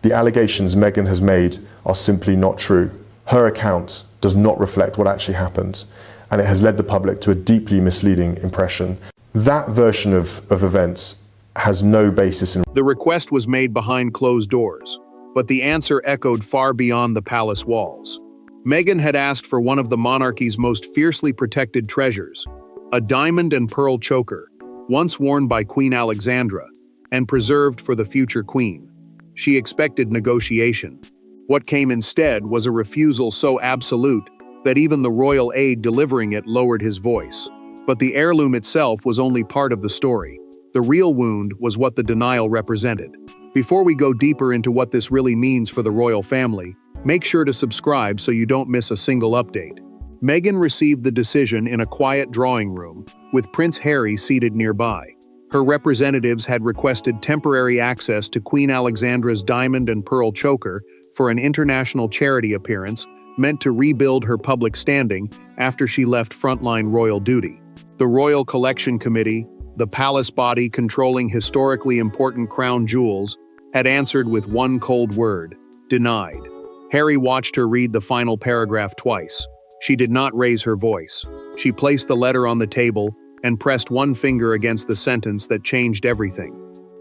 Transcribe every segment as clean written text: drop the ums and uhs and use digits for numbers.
The allegations Meghan has made are simply not true. Her account does not reflect what actually happened, and it has led the public to a deeply misleading impression. That version of events has no basis in... The request was made behind closed doors, but the answer echoed far beyond the palace walls. Meghan had asked for one of the monarchy's most fiercely protected treasures, a diamond and pearl choker, once worn by Queen Alexandra, and preserved for the future queen. She expected negotiation. What came instead was a refusal so absolute that even the royal aide delivering it lowered his voice. But the heirloom itself was only part of the story. The real wound was what the denial represented. Before we go deeper into what this really means for the royal family, make sure to subscribe so you don't miss a single update. Meghan received the decision in a quiet drawing room, with Prince Harry seated nearby. Her representatives had requested temporary access to Queen Alexandra's diamond and pearl choker for an international charity appearance meant to rebuild her public standing after she left frontline royal duty. The Royal Collection Committee, the palace body controlling historically important crown jewels, had answered with one cold word: denied. Harry watched her read the final paragraph twice. She did not raise her voice. She placed the letter on the table and pressed one finger against the sentence that changed everything.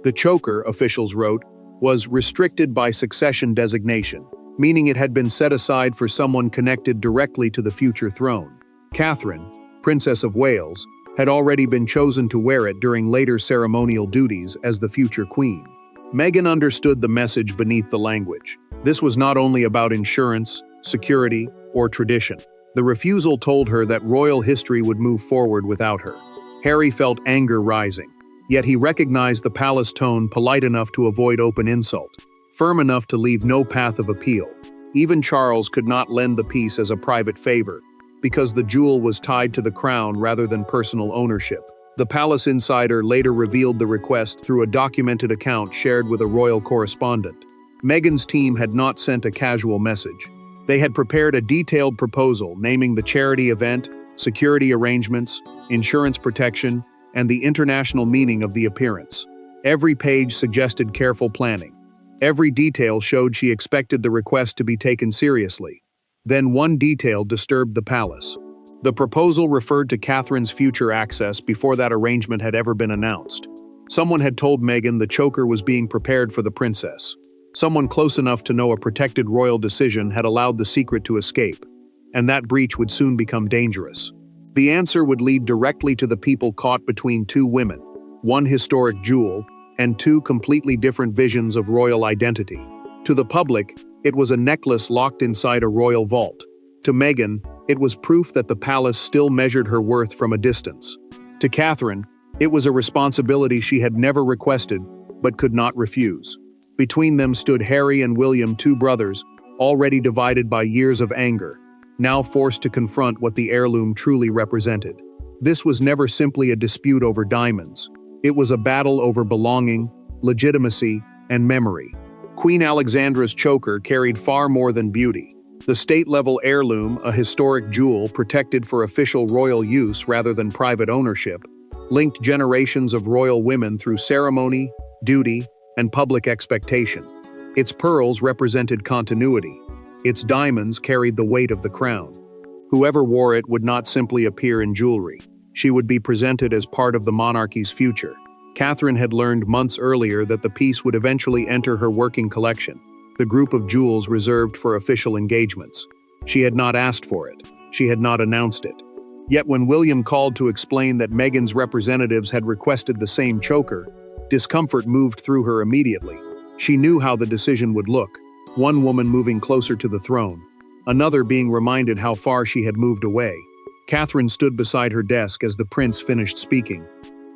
The choker, officials wrote, was restricted by succession designation, meaning it had been set aside for someone connected directly to the future throne. Catherine, Princess of Wales, had already been chosen to wear it during later ceremonial duties as the future queen. Meghan understood the message beneath the language. This was not only about insurance, security, or tradition. The refusal told her that royal history would move forward without her. Harry felt anger rising, yet he recognized the palace tone polite enough to avoid open insult, firm enough to leave no path of appeal. Even Charles could not lend the piece as a private favor, because the jewel was tied to the crown rather than personal ownership. The palace insider later revealed the request through a documented account shared with a royal correspondent. Meghan's team had not sent a casual message. They had prepared a detailed proposal naming the charity event, security arrangements, insurance protection, and the international meaning of the appearance. Every page suggested careful planning. Every detail showed she expected the request to be taken seriously. Then one detail disturbed the palace. The proposal referred to Catherine's future access before that arrangement had ever been announced. Someone had told Meghan the choker was being prepared for the princess. Someone close enough to know a protected royal decision had allowed the secret to escape, and that breach would soon become dangerous. The answer would lead directly to the people caught between two women, one historic jewel, and two completely different visions of royal identity. To the public, it was a necklace locked inside a royal vault. To Meghan, it was proof that the palace still measured her worth from a distance. To Catherine, it was a responsibility she had never requested, but could not refuse. Between them stood Harry and William, two brothers, already divided by years of anger, now forced to confront what the heirloom truly represented. This was never simply a dispute over diamonds. It was a battle over belonging, legitimacy, and memory. Queen Alexandra's choker carried far more than beauty. The state-level heirloom, a historic jewel protected for official royal use rather than private ownership, linked generations of royal women through ceremony, duty, and public expectation. Its pearls represented continuity. Its diamonds carried the weight of the crown. Whoever wore it would not simply appear in jewelry. She would be presented as part of the monarchy's future. Catherine had learned months earlier that the piece would eventually enter her working collection, the group of jewels reserved for official engagements. She had not asked for it. She had not announced it. Yet when William called to explain that Meghan's representatives had requested the same choker, discomfort moved through her immediately. She knew how the decision would look, one woman moving closer to the throne, another being reminded how far she had moved away. Catherine stood beside her desk as the prince finished speaking.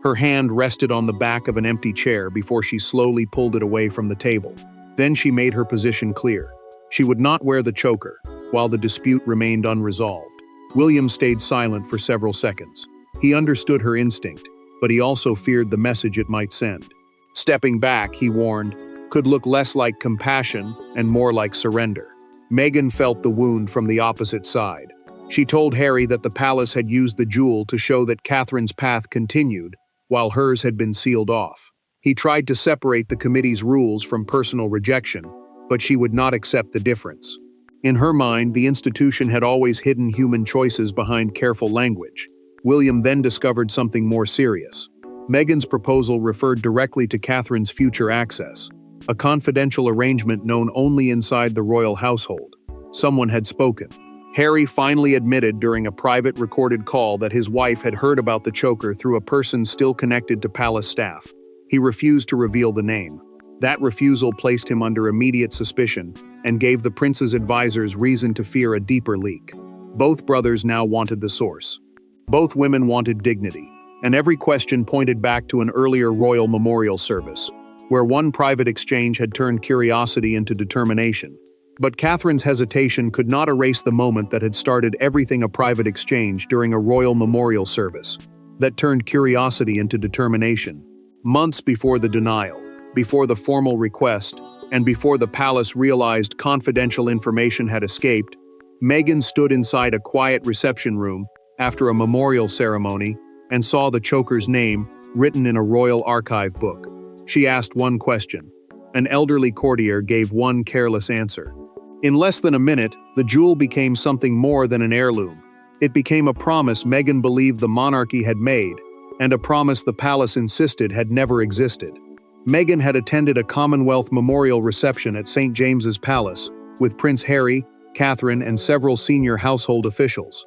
Her hand rested on the back of an empty chair before she slowly pulled it away from the table. Then she made her position clear. She would not wear the choker, while the dispute remained unresolved. William stayed silent for several seconds. He understood her instinct, but he also feared the message it might send. Stepping back, he warned, could look less like compassion and more like surrender. Meghan felt the wound from the opposite side. She told Harry that the palace had used the jewel to show that Catherine's path continued, while hers had been sealed off. He tried to separate the committee's rules from personal rejection, but she would not accept the difference. In her mind, the institution had always hidden human choices behind careful language. William then discovered something more serious. Meghan's proposal referred directly to Catherine's future access, a confidential arrangement known only inside the royal household. Someone had spoken. Harry finally admitted during a private recorded call that his wife had heard about the choker through a person still connected to palace staff. He refused to reveal the name. That refusal placed him under immediate suspicion and gave the prince's advisors reason to fear a deeper leak. Both brothers now wanted the source. Both women wanted dignity, and every question pointed back to an earlier royal memorial service, where one private exchange had turned curiosity into determination. But Catherine's hesitation could not erase the moment that had started everything: a private exchange during a royal memorial service that turned curiosity into determination. Months before the denial, before the formal request, and before the palace realized confidential information had escaped, Meghan stood inside a quiet reception room after a memorial ceremony and saw the choker's name written in a royal archive book. She asked one question. An elderly courtier gave one careless answer. In less than a minute, the jewel became something more than an heirloom. It became a promise Meghan believed the monarchy had made, and a promise the palace insisted had never existed. Meghan had attended a Commonwealth memorial reception at St. James's Palace with Prince Harry, Catherine, and several senior household officials.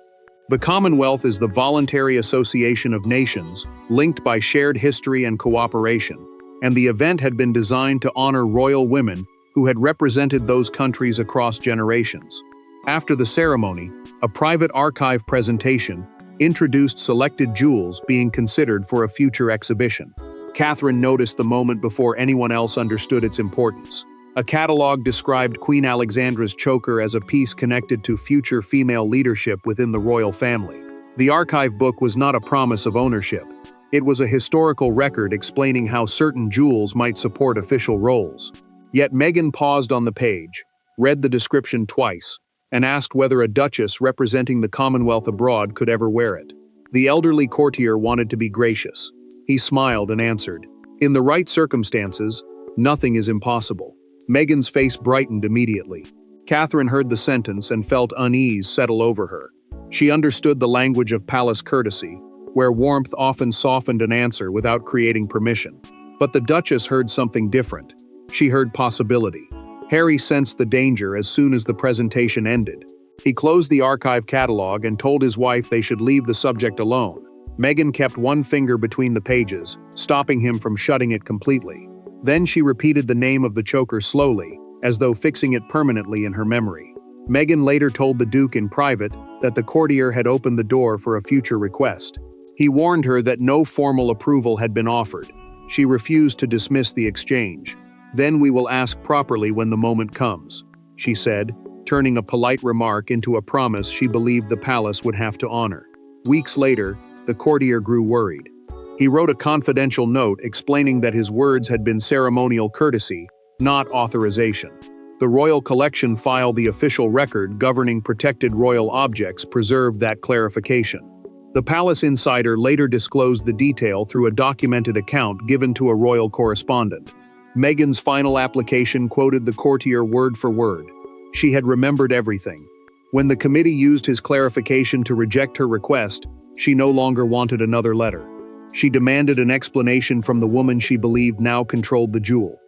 The Commonwealth is the voluntary association of nations linked by shared history and cooperation, and the event had been designed to honor royal women who had represented those countries across generations. After the ceremony, a private archive presentation introduced selected jewels being considered for a future exhibition. Catherine noticed the moment before anyone else understood its importance. A catalog described Queen Alexandra's choker as a piece connected to future female leadership within the royal family. The archive book was not a promise of ownership. It was a historical record explaining how certain jewels might support official roles. Yet Meghan paused on the page, read the description twice, and asked whether a duchess representing the Commonwealth abroad could ever wear it. The elderly courtier wanted to be gracious. He smiled and answered, "In the right circumstances, nothing is impossible." Meghan's face brightened immediately. Catherine heard the sentence and felt unease settle over her. She understood the language of palace courtesy, where warmth often softened an answer without creating permission. But the Duchess heard something different. She heard possibility. Harry sensed the danger as soon as the presentation ended. He closed the archive catalog and told his wife they should leave the subject alone. Meghan kept one finger between the pages, stopping him from shutting it completely. Then she repeated the name of the choker slowly, as though fixing it permanently in her memory. Meghan later told the Duke in private that the courtier had opened the door for a future request. He warned her that no formal approval had been offered. She refused to dismiss the exchange. "Then we will ask properly when the moment comes," she said, turning a polite remark into a promise she believed the palace would have to honor. Weeks later, the courtier grew worried. He wrote a confidential note explaining that his words had been ceremonial courtesy, not authorization. The royal collection file, the official record governing protected royal objects, preserved that clarification. The palace insider later disclosed the detail through a documented account given to a royal correspondent. Meghan's final application quoted the courtier word for word. She had remembered everything. When the committee used his clarification to reject her request, she no longer wanted another letter. She demanded an explanation from the woman she believed now controlled the jewel.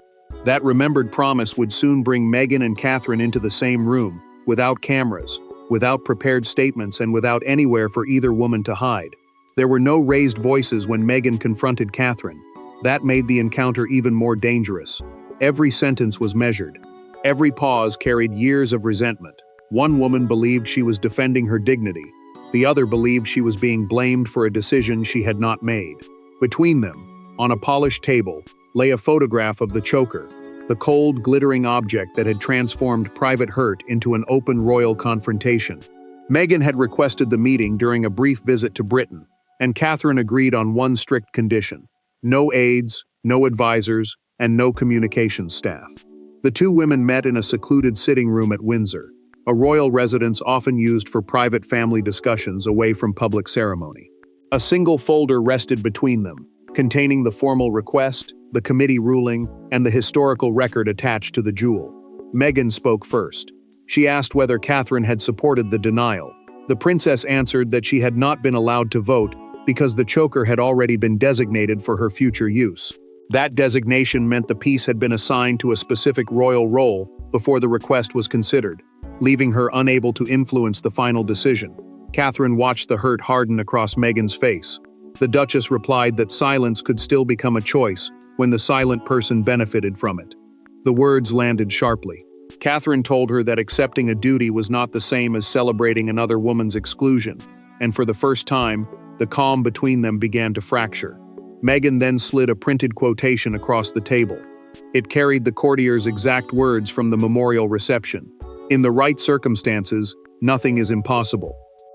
That remembered promise would soon bring Meghan and Catherine into the same room, without cameras, without prepared statements, and without anywhere for either woman to hide. There were no raised voices when Meghan confronted Catherine. That made the encounter even more dangerous. Every sentence was measured. Every pause carried years of resentment. One woman believed she was defending her dignity. The other believed she was being blamed for a decision she had not made. Between them, on a polished table, lay a photograph of the choker, the cold, glittering object that had transformed private hurt into an open royal confrontation. Meghan had requested the meeting during a brief visit to Britain, and Catherine agreed on one strict condition: no aides, no advisors, and no communications staff. The two women met in a secluded sitting room at Windsor, a royal residence often used for private family discussions away from public ceremony. A single folder rested between them, containing the formal request, the committee ruling, and the historical record attached to the jewel. Meghan spoke first. She asked whether Catherine had supported the denial. The princess answered that she had not been allowed to vote because the choker had already been designated for her future use. That designation meant the piece had been assigned to a specific royal role before the request was considered, leaving her unable to influence the final decision. Catherine watched the hurt harden across Meghan's face. The Duchess replied that silence could still become a choice when the silent person benefited from it. The words landed sharply. Catherine told her that accepting a duty was not the same as celebrating another woman's exclusion, and for the first time, the calm between them began to fracture. Meghan then slid a printed quotation across the table. It carried the courtier's exact words from the memorial reception. "In the right circumstances, nothing is impossible."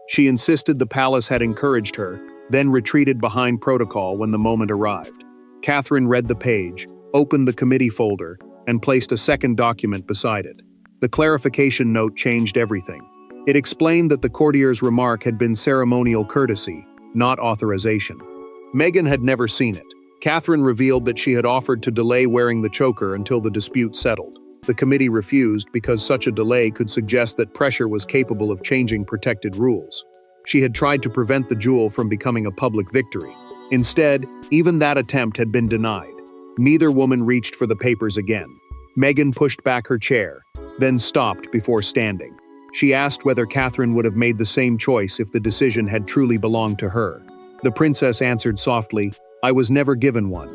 She insisted the palace had encouraged her, then retreated behind protocol when the moment arrived. Catherine read the page, opened the committee folder, and placed a second document beside it. The clarification note changed everything. It explained that the courtier's remark had been ceremonial courtesy, not authorization. Meghan had never seen it. Catherine revealed that she had offered to delay wearing the choker until the dispute settled. The committee refused because such a delay could suggest that pressure was capable of changing protected rules. She had tried to prevent the jewel from becoming a public victory. Instead, even that attempt had been denied. Neither woman reached for the papers again. Meghan pushed back her chair, then stopped before standing. She asked whether Catherine would have made the same choice if the decision had truly belonged to her. The princess answered softly, "I was never given one."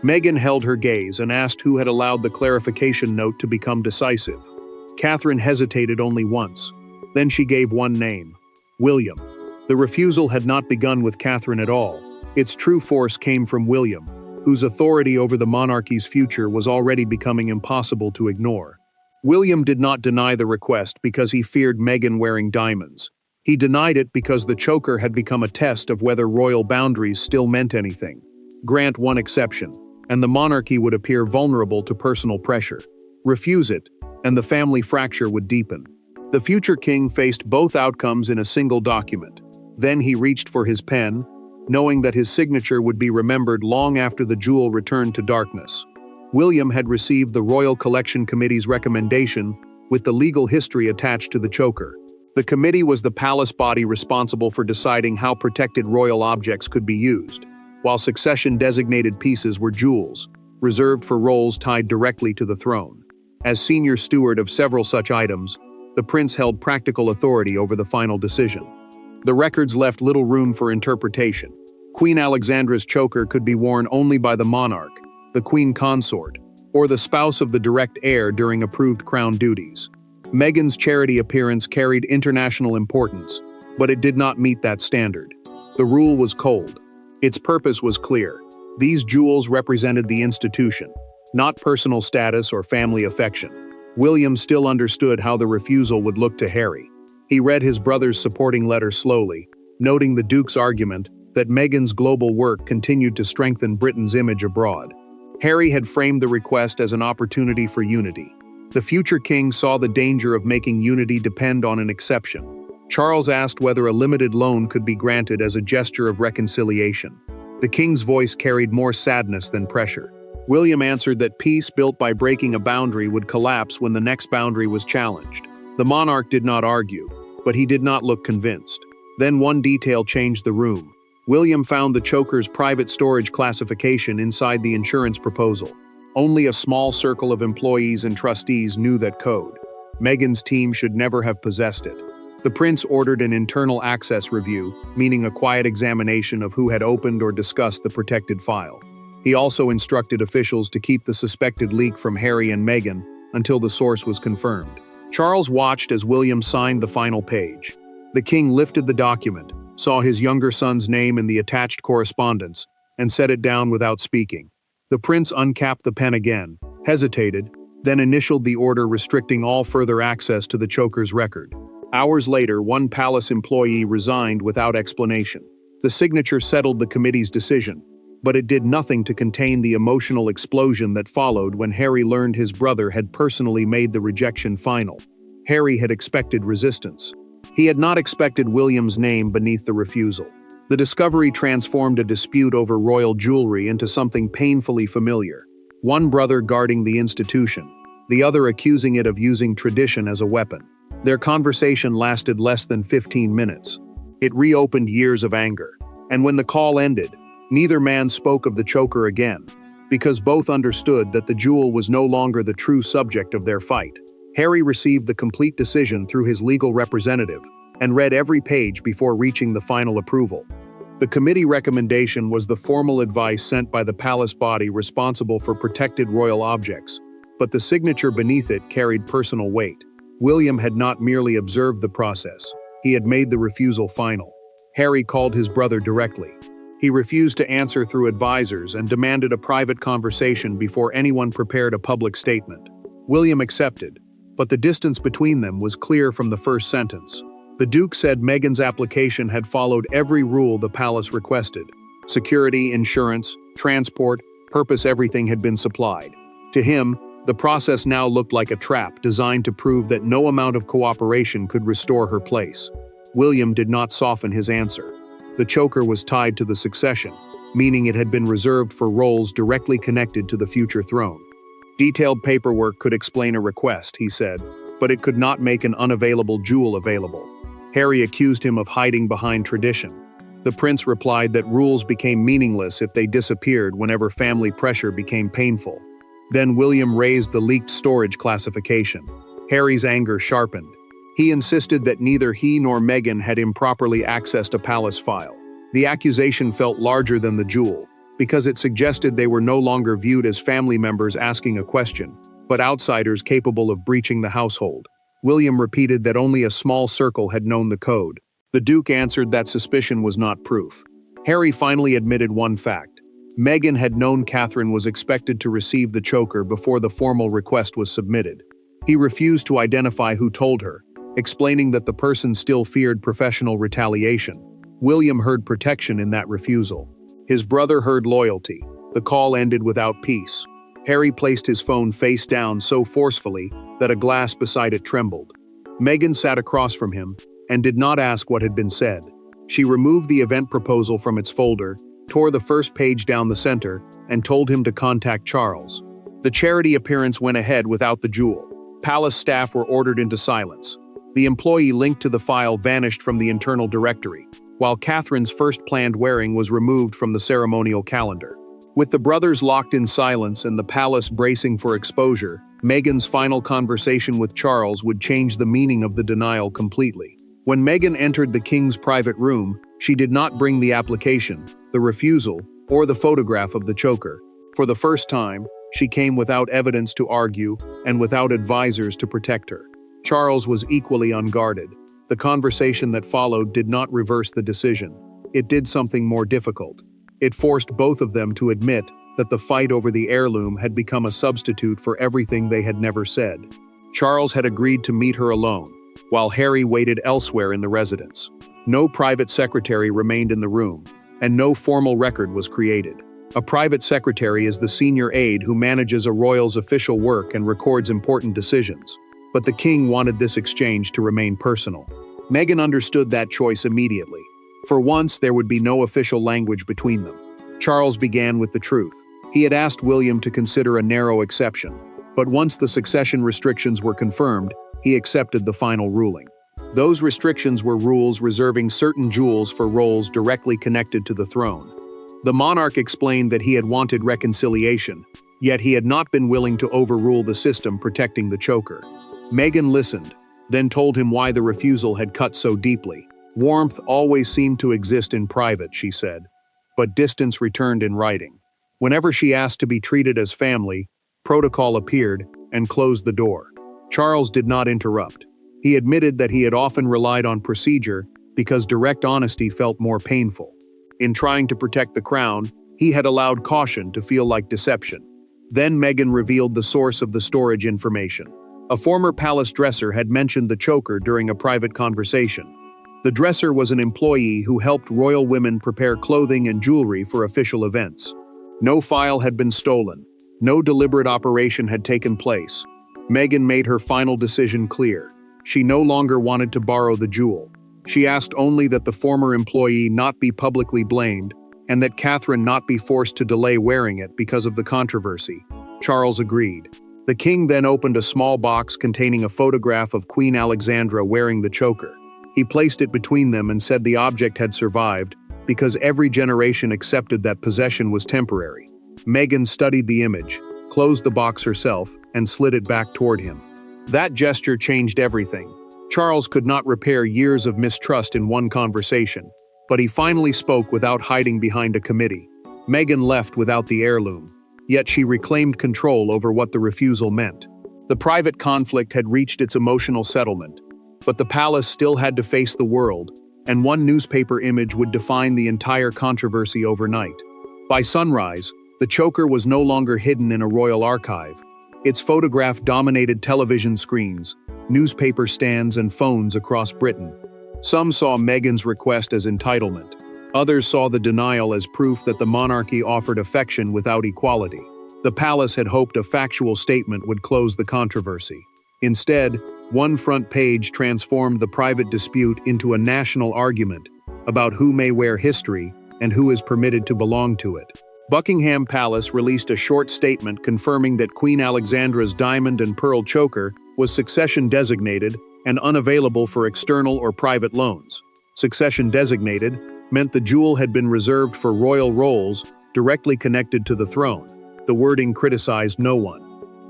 Meghan held her gaze and asked who had allowed the clarification note to become decisive. Catherine hesitated only once. Then she gave one name: William. The refusal had not begun with Catherine at all. Its true force came from William, whose authority over the monarchy's future was already becoming impossible to ignore. William did not deny the request because he feared Meghan wearing diamonds. He denied it because the choker had become a test of whether royal boundaries still meant anything. Grant one exception, and the monarchy would appear vulnerable to personal pressure. Refuse it, and the family fracture would deepen. The future king faced both outcomes in a single document. Then he reached for his pen, knowing that his signature would be remembered long after the jewel returned to darkness. William had received the Royal Collection Committee's recommendation with the legal history attached to the choker. The committee was the palace body responsible for deciding how protected royal objects could be used, while succession-designated pieces were jewels, reserved for roles tied directly to the throne. As senior steward of several such items, the prince held practical authority over the final decision. The records left little room for interpretation. Queen Alexandra's choker could be worn only by the monarch, the queen consort, or the spouse of the direct heir during approved crown duties. Meghan's charity appearance carried international importance, but it did not meet that standard. The rule was cold. Its purpose was clear. These jewels represented the institution, not personal status or family affection. William still understood how the refusal would look to Harry. He read his brother's supporting letter slowly, noting the Duke's argument that Meghan's global work continued to strengthen Britain's image abroad. Harry had framed the request as an opportunity for unity. The future king saw the danger of making unity depend on an exception. Charles asked whether a limited loan could be granted as a gesture of reconciliation. The king's voice carried more sadness than pressure. William answered that peace built by breaking a boundary would collapse when the next boundary was challenged. The monarch did not argue, but he did not look convinced. Then one detail changed the room. William found the choker's private storage classification inside the insurance proposal. Only a small circle of employees and trustees knew that code. Meghan's team should never have possessed it. The prince ordered an internal access review, meaning a quiet examination of who had opened or discussed the protected file. He also instructed officials to keep the suspected leak from Harry and Meghan until the source was confirmed. Charles watched as William signed the final page. The king lifted the document, saw his younger son's name in the attached correspondence, and set it down without speaking. The prince uncapped the pen again, hesitated, then initialed the order restricting all further access to the choker's record. Hours later, one palace employee resigned without explanation. The signature settled the committee's decision, but it did nothing to contain the emotional explosion that followed when Harry learned his brother had personally made the rejection final. Harry had expected resistance. He had not expected William's name beneath the refusal. The discovery transformed a dispute over royal jewelry into something painfully familiar. One brother guarding the institution, the other accusing it of using tradition as a weapon. Their conversation lasted less than 15 minutes. It reopened years of anger. And when the call ended, neither man spoke of the choker again, because both understood that the jewel was no longer the true subject of their fight. Harry received the complete decision through his legal representative and read every page before reaching the final approval. The committee recommendation was the formal advice sent by the palace body responsible for protected royal objects, but the signature beneath it carried personal weight. William had not merely observed the process, he had made the refusal final. Harry called his brother directly. He refused to answer through advisors and demanded a private conversation before anyone prepared a public statement. William accepted, but the distance between them was clear from the first sentence. The Duke said Meghan's application had followed every rule the palace requested. Security, insurance, transport, purpose, everything had been supplied. To him, the process now looked like a trap designed to prove that no amount of cooperation could restore her place. William did not soften his answer. The choker was tied to the succession, meaning it had been reserved for roles directly connected to the future throne. Detailed paperwork could explain a request, he said, but it could not make an unavailable jewel available. Harry accused him of hiding behind tradition. The prince replied that rules became meaningless if they disappeared whenever family pressure became painful. Then William raised the leaked storage classification. Harry's anger sharpened. He insisted that neither he nor Meghan had improperly accessed a palace file. The accusation felt larger than the jewel, because it suggested they were no longer viewed as family members asking a question, but outsiders capable of breaching the household. William repeated that only a small circle had known the code. The Duke answered that suspicion was not proof. Harry finally admitted one fact. Meghan had known Catherine was expected to receive the choker before the formal request was submitted. He refused to identify who told her, explaining that the person still feared professional retaliation. William heard protection in that refusal. His brother heard loyalty. The call ended without peace. Harry placed his phone face down so forcefully that a glass beside it trembled. Meghan sat across from him and did not ask what had been said. She removed the event proposal from its folder, tore the first page down the center, and told him to contact Charles. The charity appearance went ahead without the jewel. Palace staff were ordered into silence. The employee linked to the file vanished from the internal directory, while Catherine's first planned wearing was removed from the ceremonial calendar. With the brothers locked in silence and the palace bracing for exposure, Meghan's final conversation with Charles would change the meaning of the denial completely. When Meghan entered the king's private room, she did not bring the application, the refusal, or the photograph of the choker. For the first time, she came without evidence to argue and without advisors to protect her. Charles was equally unguarded. The conversation that followed did not reverse the decision. It did something more difficult. It forced both of them to admit that the fight over the heirloom had become a substitute for everything they had never said. Charles had agreed to meet her alone, while Harry waited elsewhere in the residence. No private secretary remained in the room, and no formal record was created. A private secretary is the senior aide who manages a royal's official work and records important decisions. But the king wanted this exchange to remain personal. Meghan understood that choice immediately. For once, there would be no official language between them. Charles began with the truth. He had asked William to consider a narrow exception, but once the succession restrictions were confirmed, he accepted the final ruling. Those restrictions were rules reserving certain jewels for roles directly connected to the throne. The monarch explained that he had wanted reconciliation, yet he had not been willing to overrule the system protecting the choker. Meghan listened, then told him why the refusal had cut so deeply. Warmth always seemed to exist in private, she said, but distance returned in writing. Whenever she asked to be treated as family, protocol appeared and closed the door. Charles did not interrupt. He admitted that he had often relied on procedure because direct honesty felt more painful. In trying to protect the crown, he had allowed caution to feel like deception. Then Meghan revealed the source of the storage information. A former palace dresser had mentioned the choker during a private conversation. The dresser was an employee who helped royal women prepare clothing and jewelry for official events. No file had been stolen. No deliberate operation had taken place. Meghan made her final decision clear. She no longer wanted to borrow the jewel. She asked only that the former employee not be publicly blamed and that Catherine not be forced to delay wearing it because of the controversy. Charles agreed. The king then opened a small box containing a photograph of Queen Alexandra wearing the choker. He placed it between them and said the object had survived because every generation accepted that possession was temporary. Meghan studied the image, closed the box herself, and slid it back toward him. That gesture changed everything. Charles could not repair years of mistrust in one conversation, but he finally spoke without hiding behind a committee. Meghan left without the heirloom, yet she reclaimed control over what the refusal meant. The private conflict had reached its emotional settlement, but the palace still had to face the world, and one newspaper image would define the entire controversy overnight. By sunrise, the choker was no longer hidden in a royal archive. Its photograph dominated television screens, newspaper stands, and phones across Britain. Some saw Meghan's request as entitlement. Others saw the denial as proof that the monarchy offered affection without equality. The palace had hoped a factual statement would close the controversy. Instead, one front page transformed the private dispute into a national argument about who may wear history and who is permitted to belong to it. Buckingham Palace released a short statement confirming that Queen Alexandra's diamond and pearl choker was succession designated and unavailable for external or private loans. Succession designated meant the jewel had been reserved for royal roles directly connected to the throne. The wording criticized no one.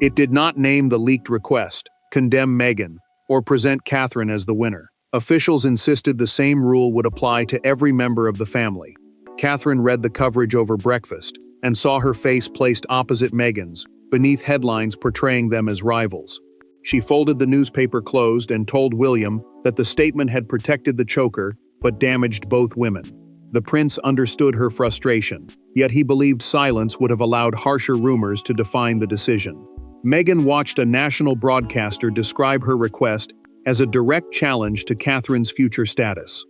It did not name the leaked request, condemn Meghan, or present Catherine as the winner. Officials insisted the same rule would apply to every member of the family. Catherine read the coverage over breakfast and saw her face placed opposite Meghan's, beneath headlines portraying them as rivals. She folded the newspaper closed and told William that the statement had protected the choker but damaged both women. The prince understood her frustration, yet he believed silence would have allowed harsher rumors to define the decision. Meghan watched a national broadcaster describe her request as a direct challenge to Catherine's future status.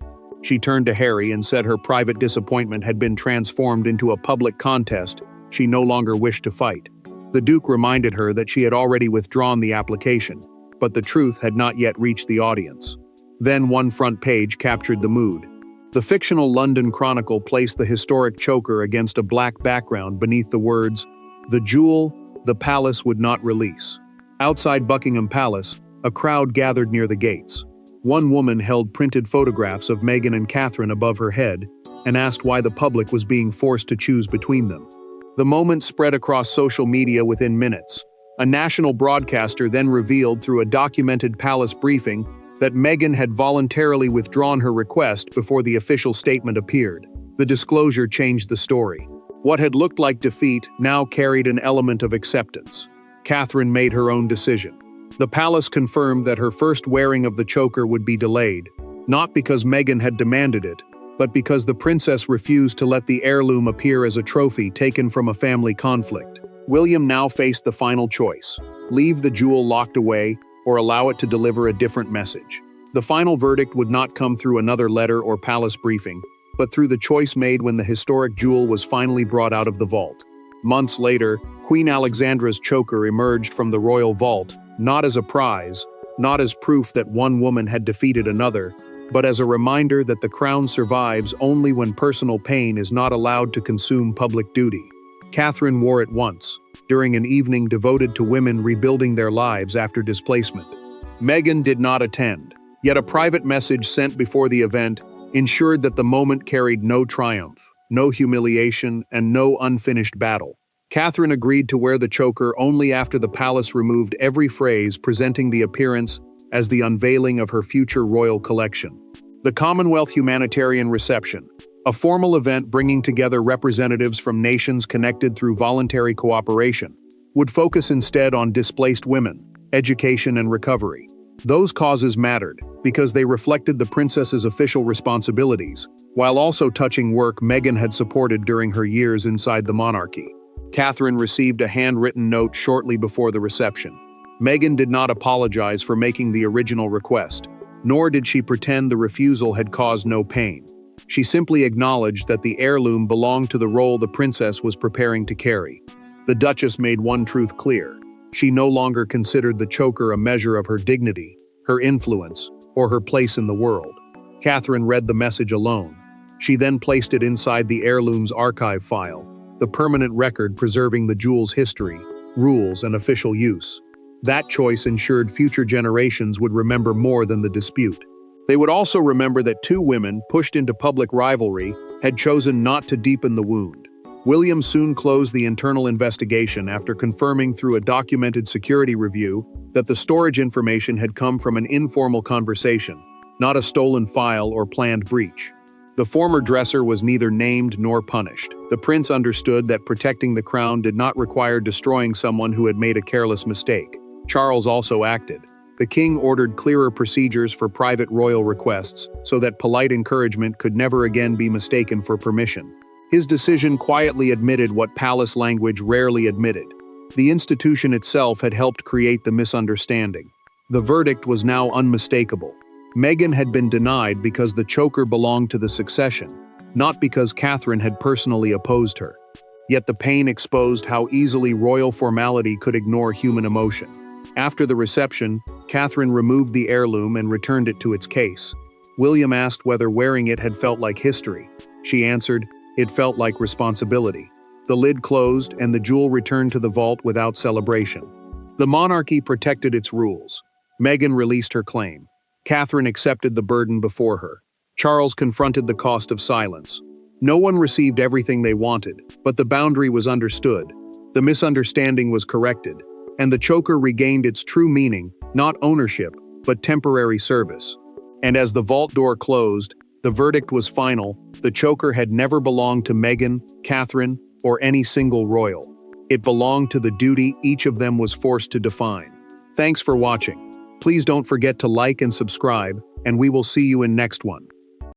She turned to Harry and said her private disappointment had been transformed into a public contest she no longer wished to fight. The Duke reminded her that she had already withdrawn the application, but the truth had not yet reached the audience. Then one front page captured the mood. The fictional London Chronicle placed the historic choker against a black background beneath the words, "The jewel the palace would not release." Outside Buckingham Palace, a crowd gathered near the gates. One woman held printed photographs of Meghan and Catherine above her head and asked why the public was being forced to choose between them. The moment spread across social media within minutes. A national broadcaster then revealed through a documented palace briefing that Meghan had voluntarily withdrawn her request before the official statement appeared. The disclosure changed the story. What had looked like defeat now carried an element of acceptance. Catherine made her own decision. The palace confirmed that her first wearing of the choker would be delayed, not because Meghan had demanded it, but because the princess refused to let the heirloom appear as a trophy taken from a family conflict. William now faced the final choice: leave the jewel locked away or allow it to deliver a different message. The final verdict would not come through another letter or palace briefing, but through the choice made when the historic jewel was finally brought out of the vault. Months later, Queen Alexandra's choker emerged from the royal vault, not as a prize, not as proof that one woman had defeated another, but as a reminder that the crown survives only when personal pain is not allowed to consume public duty. Catherine wore it once, during an evening devoted to women rebuilding their lives after displacement. Meghan did not attend, yet a private message sent before the event ensured that the moment carried no triumph, no humiliation, and no unfinished battle. Catherine agreed to wear the choker only after the palace removed every phrase presenting the appearance as the unveiling of her future royal collection. The Commonwealth Humanitarian Reception, a formal event bringing together representatives from nations connected through voluntary cooperation, would focus instead on displaced women, education, and recovery. Those causes mattered because they reflected the princess's official responsibilities, while also touching work Meghan had supported during her years inside the monarchy. Catherine received a handwritten note shortly before the reception. Meghan did not apologize for making the original request, nor did she pretend the refusal had caused no pain. She simply acknowledged that the heirloom belonged to the role the princess was preparing to carry. The Duchess made one truth clear. She no longer considered the choker a measure of her dignity, her influence, or her place in the world. Catherine read the message alone. She then placed it inside the heirloom's archive file, the permanent record preserving the jewel's history, rules, and official use. That choice ensured future generations would remember more than the dispute. They would also remember that two women, pushed into public rivalry, had chosen not to deepen the wound. William soon closed the internal investigation after confirming through a documented security review that the storage information had come from an informal conversation, not a stolen file or planned breach. The former dresser was neither named nor punished. The prince understood that protecting the crown did not require destroying someone who had made a careless mistake. Charles also acted. The king ordered clearer procedures for private royal requests so that polite encouragement could never again be mistaken for permission. His decision quietly admitted what palace language rarely admitted. The institution itself had helped create the misunderstanding. The verdict was now unmistakable. Meghan had been denied because the choker belonged to the succession, not because Catherine had personally opposed her. Yet the pain exposed how easily royal formality could ignore human emotion. After the reception, Catherine removed the heirloom and returned it to its case. William asked whether wearing it had felt like history. She answered, "It felt like responsibility." The lid closed and the jewel returned to the vault without celebration. The monarchy protected its rules. Meghan released her claim. Catherine accepted the burden before her. Charles confronted the cost of silence. No one received everything they wanted, but the boundary was understood. The misunderstanding was corrected, and the choker regained its true meaning, not ownership, but temporary service. And as the vault door closed, the verdict was final. The choker had never belonged to Meghan, Catherine, or any single royal. It belonged to the duty each of them was forced to define. Thanks for watching. Please don't forget to like and subscribe, and we will see you in next one.